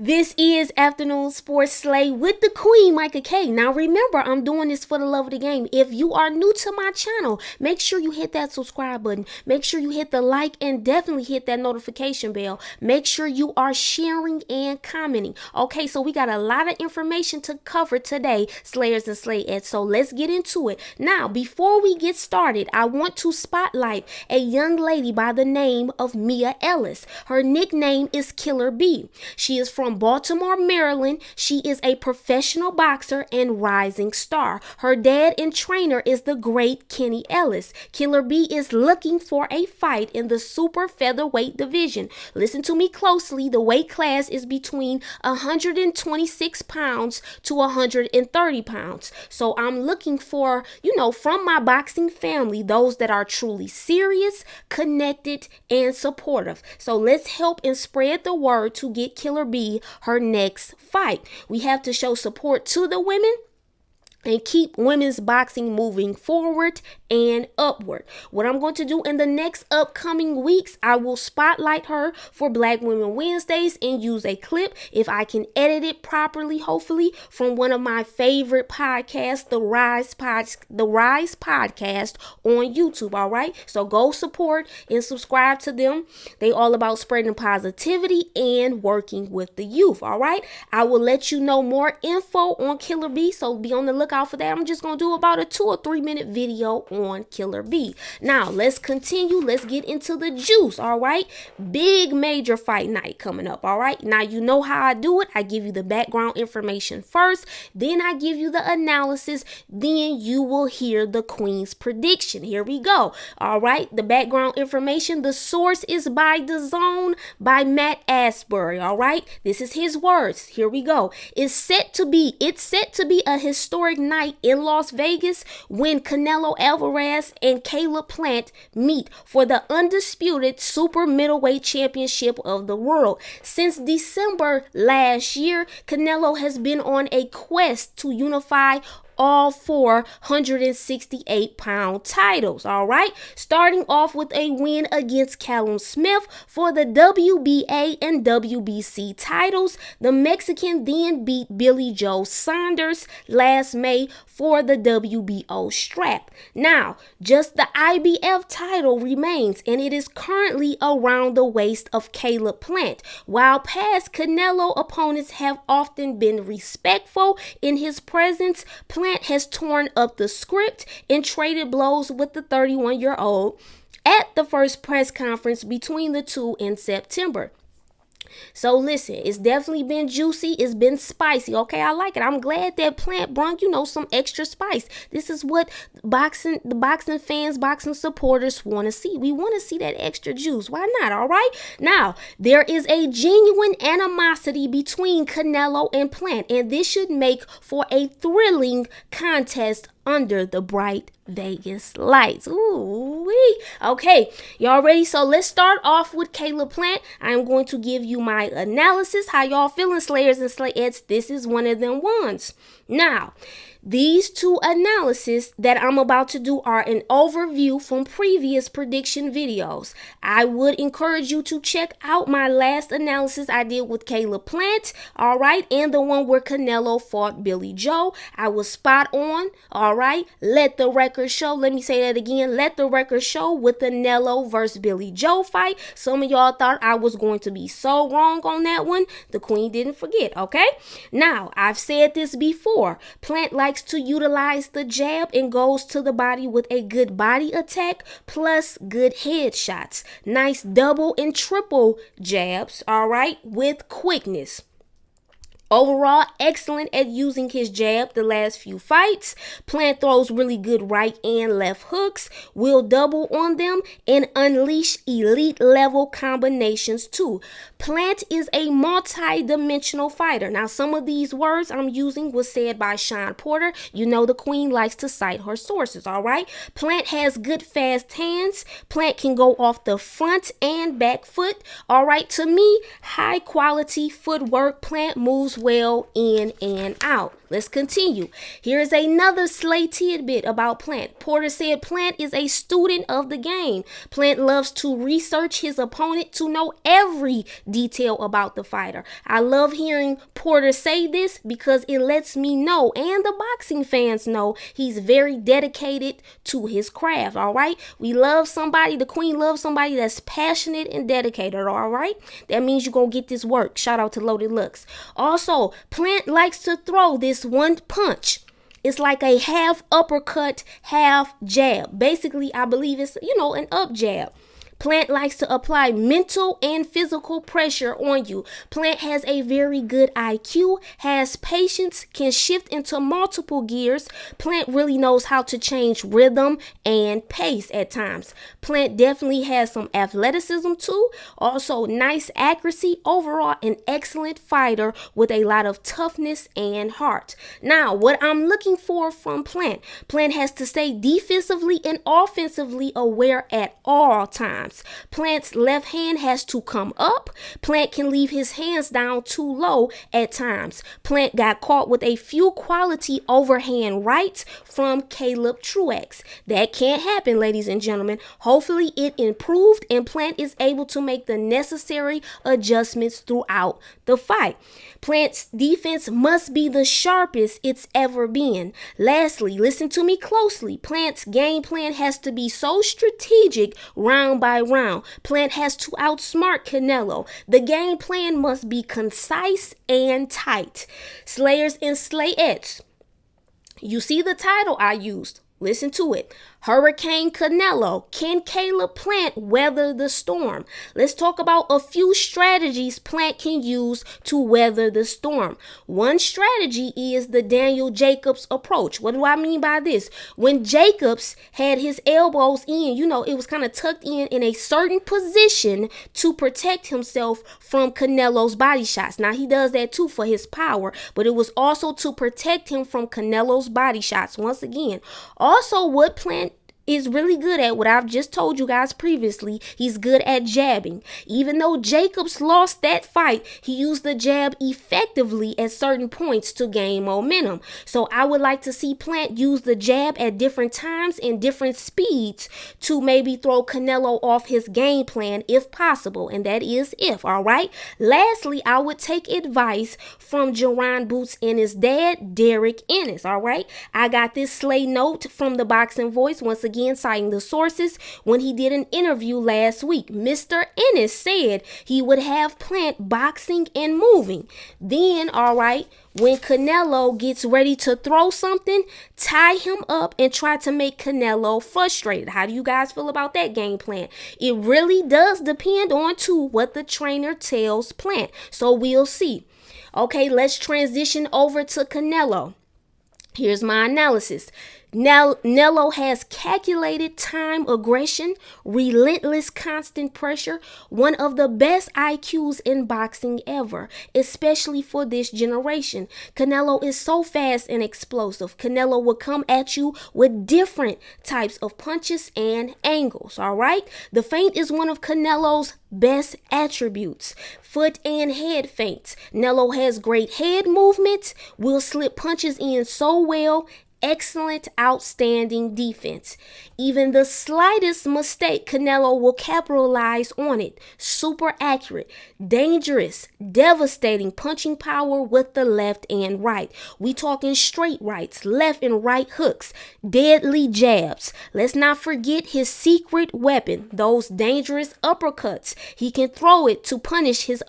This is Afternoon Sports Slay with the Queen, Micah K. Now remember, I'm doing this for the love of the game. If you are new to my channel, make sure you hit that subscribe button. Make sure you hit the like and definitely hit that notification bell. Make sure you are sharing and commenting. Okay, so we got a lot of information to cover today, Slayers and Slayettes. So let's get into it. Now, before we get started, I want to spotlight a young lady by the name of Mia Ellis. Her nickname is Killer B. She is from Baltimore, Maryland. She is a professional boxer and rising star. Her dad and trainer is the great Kenny Ellis. Killer B is looking for a fight in the super featherweight division. Listen to me closely. The weight class is between 126 pounds to 130 pounds. So I'm looking for, from my boxing family, those that are truly serious, connected, and supportive. So let's help and spread the word to get Killer B her next fight. We have to show support to the women and keep women's boxing moving forward and upward. What I'm going to do in the next upcoming weeks, I will spotlight her for Black Women Wednesdays and use a clip, if I can edit it properly, hopefully, from one of my favorite podcasts, the Rise Podcast on YouTube, all right? So go support and subscribe to them. They all about spreading positivity and working with the youth, all right? I will let you know more info on Killer B, so be on the lookout for that. I'm just going to do about a 2 or 3 minute video on Killer B. Now, let's continue. Let's get into the juice, all right? Big major fight night coming up, all right? Now, you know how I do it. I give you the background information first, then I give you the analysis, then you will hear the Queen's prediction. Here we go, all right? The background information, the source is by DAZN by Matt Asbury, all right? This is his words. Here we go. It's set to be a historic night in Las Vegas when Canelo Alvarez and CalebPlant meet for the undisputed super middleweight championship of the world. Since December last year, Canelo has been on a quest to unify all 468-pound titles, all right? Starting off with a win against Callum Smith for the WBA and WBC titles. The Mexican then beat Billy Joe Saunders last May for the WBO strap. Now, just the IBF title remains, and it is currently around the waist of CalebPlant. While past Canelo opponents have often been respectful in his presence, Plant has torn up the script and traded blows with the 31-year-old at the first press conference between the two in September. So listen, it's definitely been juicy. It's been spicy. Okay, I like it. I'm glad that Plant brought, some extra spice. This is what the boxing fans, boxing supporters want to see. We want to see that extra juice. Why not? All right. Now, there is a genuine animosity between Canelo and Plant, and this should make for a thrilling contest under the bright Vegas lights. Ooh-wee. Okay, y'all ready? So let's start off with CalebPlant. I'm going to give you my analysis. How y'all feeling, Slayers and Slayettes? This is one of them ones. Now, these two analyses that I'm about to do are an overview from previous prediction videos. I would encourage you to check out my last analysis I did with CalebPlant, all right, and the one where Canelo fought Billy Joe. I was spot on, all right. Let the record show. Let me say that again. Let the record show with the Canelo versus Billy Joe fight. Some of y'all thought I was going to be so wrong on that one. The Queen didn't forget, okay? Now, I've said this before. Plant likes to utilize the jab and goes to the body with a good body attack plus good headshots. Nice double and triple jabs, all right, with quickness. Overall, excellent at using his jab the last few fights. Plant throws really good right and left hooks, will double on them, and unleash elite level combinations too. Plant is a multi-dimensional fighter. Now, some of these words I'm using was said by Sean Porter. You know the Queen likes to cite her sources, all right? Plant has good fast hands. Plant can go off the front and back foot, all right? To me, high quality footwork. Plant moves well in and out. Let's continue. Here is another Slay tidbit about Plant. Porter said Plant is a student of the game. Plant loves to research his opponent to know every detail about the fighter. I love hearing Porter say this because it lets me know, and the boxing fans know, he's very dedicated to his craft, all right? We love somebody, the queen loves somebody that's passionate and dedicated, all right? That means you're going to get this work. Shout out to Loaded Lux. Also, Plant likes to throw this one punch. It's like a half uppercut, half jab. Basically, I believe it's, an up jab. Plant likes to apply mental and physical pressure on you. Plant has a very good IQ, has patience, can shift into multiple gears. Plant really knows how to change rhythm and pace at times. Plant definitely has some athleticism too. Also, nice accuracy. Overall, an excellent fighter with a lot of toughness and heart. Now, what I'm looking for from Plant has to stay defensively and offensively aware at all times. Plant's left hand has to come up. Plant can leave his hands down too low at times. Plant got caught with a few quality overhand rights from Caleb Truex. That can't happen, ladies and gentlemen. Hopefully it improved and Plant is able to make the necessary adjustments throughout the fight. Plant's defense must be the sharpest it's ever been. Lastly, listen to me closely. Plant's game plan has to be so strategic round by round. Plant has to outsmart Canelo. The game plan must be concise and tight. Slayers and Slayettes, you see the title I used. Listen to it. Hurricane Canelo. Can CaneloPlant weather the storm? Let's talk about a few strategies Plant can use to weather the storm. One strategy is the Daniel Jacobs approach. What do I mean by this? When Jacobs had his elbows in, it was kind of tucked in a certain position to protect himself from Canelo's body shots. Now, he does that too for his power, but it was also to protect him from Canelo's body shots. Once again, also what Plant is really good at, what I've just told you guys previously, he's good at jabbing. Even though Jacobs lost that fight, he used the jab effectively at certain points to gain momentum. So I would like to see Plant use the jab at different times and different speeds to maybe throw Canelo off his game plan if possible, and that is if, all right? Lastly, I would take advice from Jerron Boots and his dad, Derek Ennis, all right? I got this Slay note from the Boxing Voice, once again citing the sources. When he did an interview last week, Mr. Ennis said he would have Plant boxing and moving. Then, all right, when Canelo gets ready to throw something, tie him up and try to make Canelo frustrated. How do you guys feel about that game plan? It really does depend on what the trainer tells Plant. So we'll see. Okay, let's transition over to Canelo. Here's my analysis. Canelo has calculated time aggression, relentless constant pressure, one of the best IQs in boxing ever, especially for this generation. Canelo is so fast and explosive. Canelo will come at you with different types of punches and angles, all right? The feint is one of Canelo's best attributes. Foot and head feints. Canelo has great head movements, will slip punches in so well. Excellent, outstanding defense. Even the slightest mistake, Canelo will capitalize on it. Super accurate, dangerous, devastating punching power with the left and right. We talking straight rights, left and right hooks, deadly jabs. Let's not forget his secret weapon, those dangerous uppercuts. He can throw it to punish his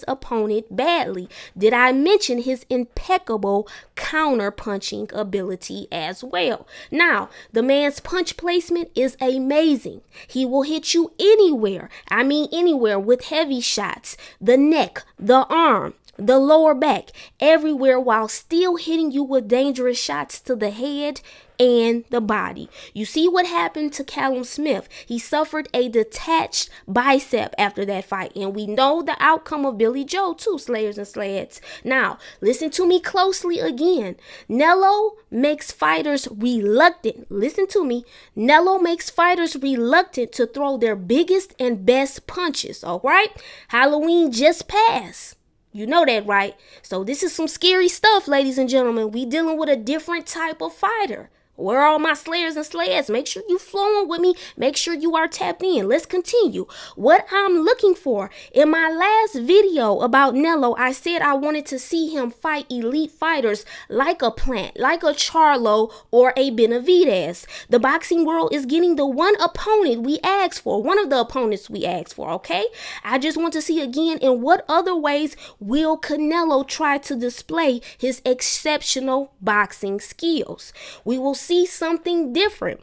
opponent badly. Did I mention his impeccable counter punching ability as well? Now, the man's punch placement is amazing. He will hit you anywhere. I mean anywhere with heavy shots. The neck, the arm, the lower back, everywhere, while still hitting you with dangerous shots to the head and the body. You see what happened to Callum Smith. He suffered a detached bicep after that fight, and we know the outcome of Billy Joe too, Slayers and Slayettes. Now, listen to me closely again. Canelo makes fighters reluctant. Listen to me. Canelo makes fighters reluctant to throw their biggest and best punches, all right? Halloween just passed. You know that, right? So this is some scary stuff, ladies and gentlemen. We dealing with a different type of fighter. Where are all my slayers and slayettes? Make sure you flowing with me. Make sure you are tapped in. Let's continue. What I'm looking for. In my last video about Canelo, I said I wanted to see him fight elite fighters like a Plant, like a Charlo, or a Benavidez. The boxing world is getting the one opponent we asked for. One of the opponents we asked for, okay? I just want to see again in what other ways will Canelo try to display his exceptional boxing skills. We will see something different.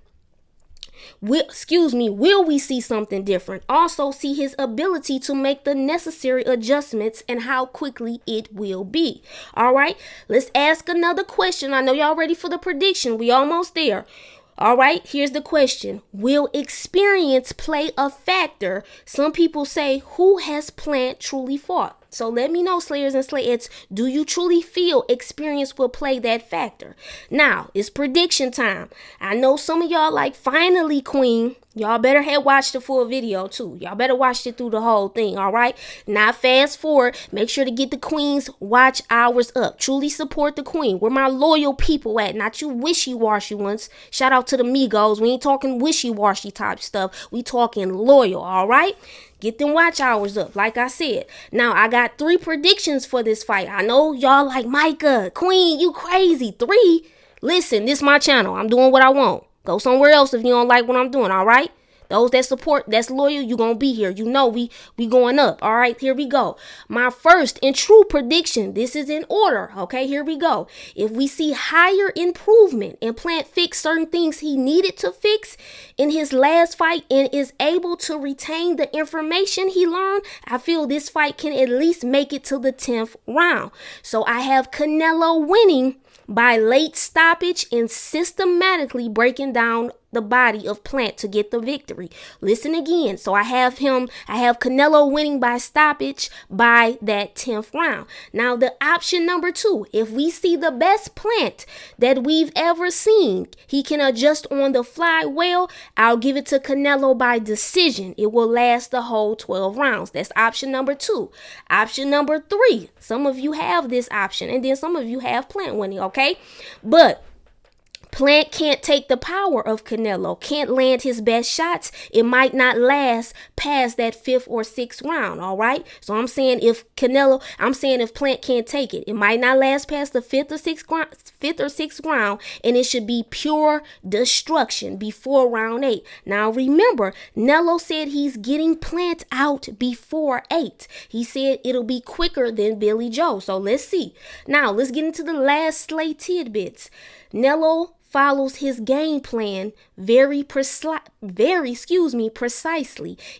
Will we see something different? Also see his ability to make the necessary adjustments and how quickly it will be. All right, let's ask another question. I know y'all ready for the prediction. We almost there. All right, here's the question. Will experience play a factor? Some people say, who has Plant truly fought? So let me know, slayers and slayettes, do you truly feel experience will play that factor? Now, it's prediction time. I know some of y'all like, finally, Queen. Y'all better have watched the full video too. Y'all better watch it through the whole thing, all right? Not fast forward. Make sure to get the Queen's watch hours up. Truly support the Queen. Where my loyal people at? Not you wishy-washy ones. Shout out to the Migos. We ain't talking wishy-washy type stuff. We talking loyal, all right? Get them watch hours up, like I said. Now, I got 3 predictions for this fight. I know y'all like, Micah, Queen, you crazy. 3? Listen, this is my channel. I'm doing what I want. Go somewhere else if you don't like what I'm doing, all right? Those that support, that's loyal, you gonna be here. You know we going up. All right, here we go. My first and true prediction. This is in order. Okay, here we go. If we see higher improvement and Plant fix certain things he needed to fix in his last fight and is able to retain the information he learned, I feel this fight can at least make it to the 10th round. So I have Canelo winning by late stoppage and systematically breaking down the body of Plant to get the victory. Listen again. So I have Canelo winning by stoppage by that 10th round. Now the option number 2, if we see the best Plant that we've ever seen, he can adjust on the fly well, I'll give it to Canelo by decision. It will last the whole 12 rounds. That's option number 2. Option number 3, some of you have this option and then some of you have Plant winning, okay? But Plant can't take the power of Canelo, can't land his best shots. It might not last past that 5th or 6th round, all right? So I'm saying if Plant can't take it, it might not last past the 5th or 6th round, and it should be pure destruction before round 8. Now remember, Canelo said he's getting Plant out before 8. He said it'll be quicker than Billy Joe. So let's see. Now let's get into the last slay tidbits. Canelo follows his game plan very precisely.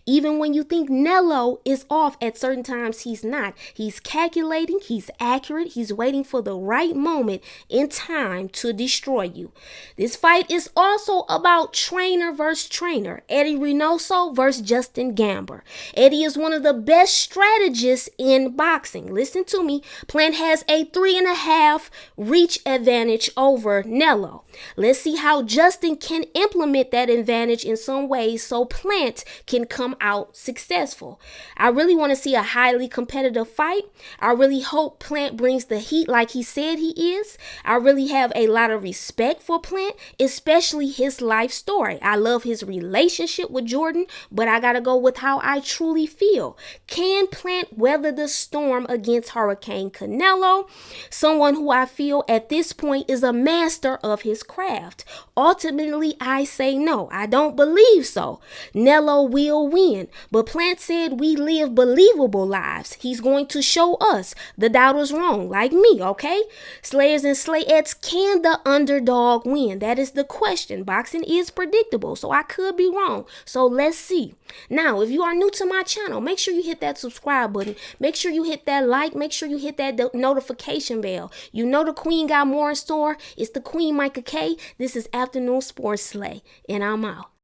Even when you think Canelo is off at certain times, he's not. He's calculating, he's accurate, he's waiting for the right moment in time to destroy you. This fight is also about trainer versus trainer. Eddie Reynoso versus Justin Gamber. Eddie is one of the best strategists in boxing. Listen to me. Plant has a 3.5 reach advantage over Canelo. Let's see how Justin can implement that advantage in some ways so Plant can come out successful. I really want to see a highly competitive fight. I really hope Plant brings the heat like he said he is. I really have a lot of respect for Plant, especially his life story. I love his relationship with Jordan, but I got to go with how I truly feel. Can Plant weather the storm against Hurricane Canelo? Someone who I feel at this point is a master of his craft. Ultimately, I say no. I don't believe so. Canelo will win. But Plant said we live believable lives. He's going to show us the doubters wrong, like me, okay? Slayers and slayettes, can the underdog win? That is the question. Boxing is predictable, so I could be wrong. So let's see. Now, if you are new to my channel, make sure you hit that subscribe button. Make sure you hit that like. Make sure you hit that notification bell. You know the Queen got more in store. It's the Queen Micah K. This is Afternoon Sports Slay, and I'm out.